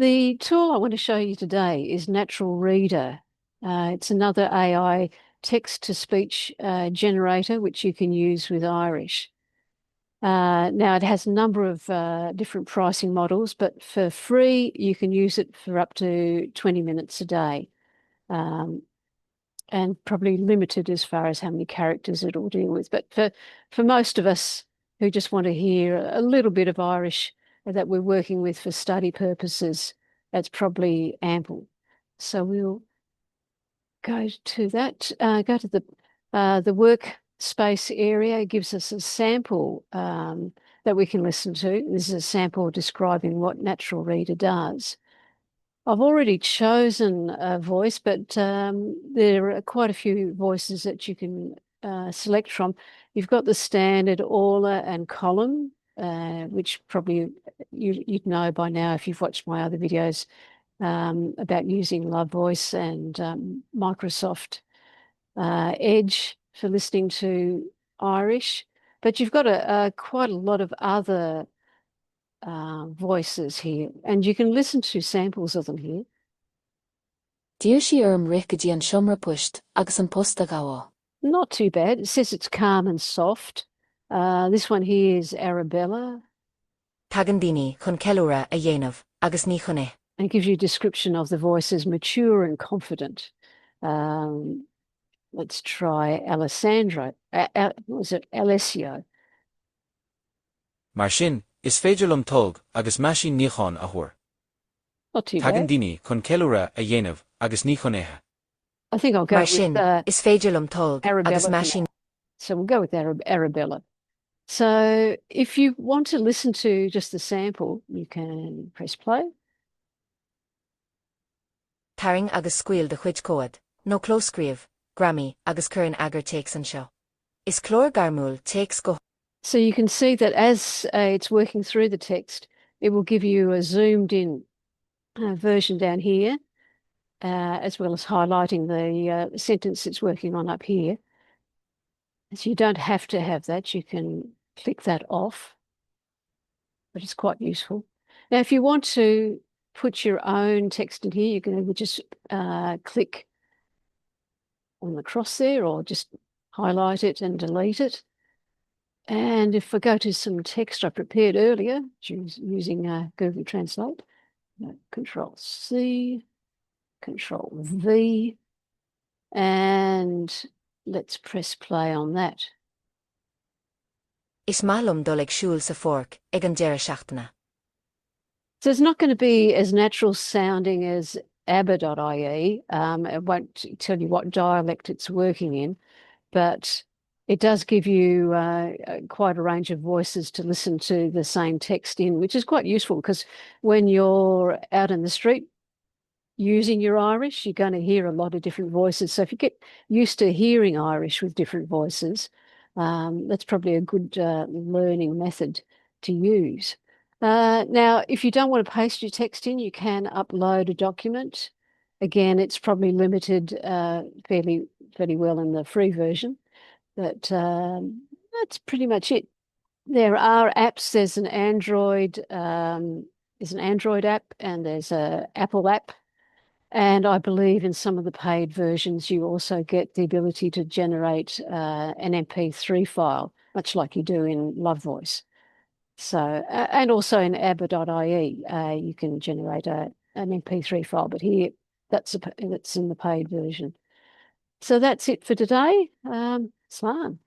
The tool I want to show you today is Natural Reader. It's another AI text-to-speech generator which you can use with Irish. Now, it has a number of different pricing models, but for free, you can use it for up to 20 minutes a day, and probably limited as far as how many characters it will deal with. But for most of us who just want to hear a little bit of Irish that we're working with for study purposes, that's probably ample. So we'll go to that. Go to the workspace area. It gives us a sample that we can listen to. This is a sample describing what Natural Reader does. I've already chosen a voice, but there are quite a few voices that you can select from. You've got the standard Orla and Colm, which probably you'd know by now if you've watched my other videos about using Luvvoice and Microsoft Edge for listening to Irish. But you've got quite a lot of other voices here, and you can listen to samples of them here. Dír sí rich an siomra pusht agus an posta gawa. Not too bad. It says it's calm and soft. This one here is Arabella. Tagandini chun celúra a dhéanamh agus ní chun And it gives you a description of the voice as mature and confident. Let's try Alessandro. Was it Alessio? Mar sin, is féidir tolg agus maisín níchán a thuair. Not too bad. Tagandini chun celúra a dhéanamh agus ní chun I think I'll go Mar with sin, is féidir tolg agus Arabella. maisín. So we'll go with Arabella. So if you want to listen to just the sample, you can press play. Taring agus squeal de chuid cóad, no closcríomh, Grammy agus curran agar takes an seo. Is chlór garmúil takes go. So you can see that as it's working through the text, it will give you a zoomed in version down here, as well as highlighting the sentence it's working on up here. So you don't have to have that. You can click that off, but it's quite useful. Now, if you want to put your own text in here, you can just click on the cross there or just highlight it and delete it. And if I go to some text I prepared earlier, using Google Translate, Control-C, Control-V, and let's press play on that. Is málum dul ag siúil sa fork ag an deire seachtaine. So it's not going to be as natural sounding as Abair.ie. It won't tell you what dialect it's working in, but it does give you quite a range of voices to listen to the same text in, which is quite useful because when you're out in the street using your Irish, you're going to hear a lot of different voices. So if you get used to hearing Irish with different voices, that's probably a good learning method to use. Now, if you don't want to paste your text in, you can upload a document. Again, it's probably limited fairly well in the free version, but that's pretty much it. There are apps. There's an Android app, and there's an Apple app. And I believe in some of the paid versions, you also get the ability to generate an MP3 file, much like you do in Luvvoice. So, and also in Abair.ie, you can generate an MP3 file, but here that's in the paid version. So that's it for today. Slán.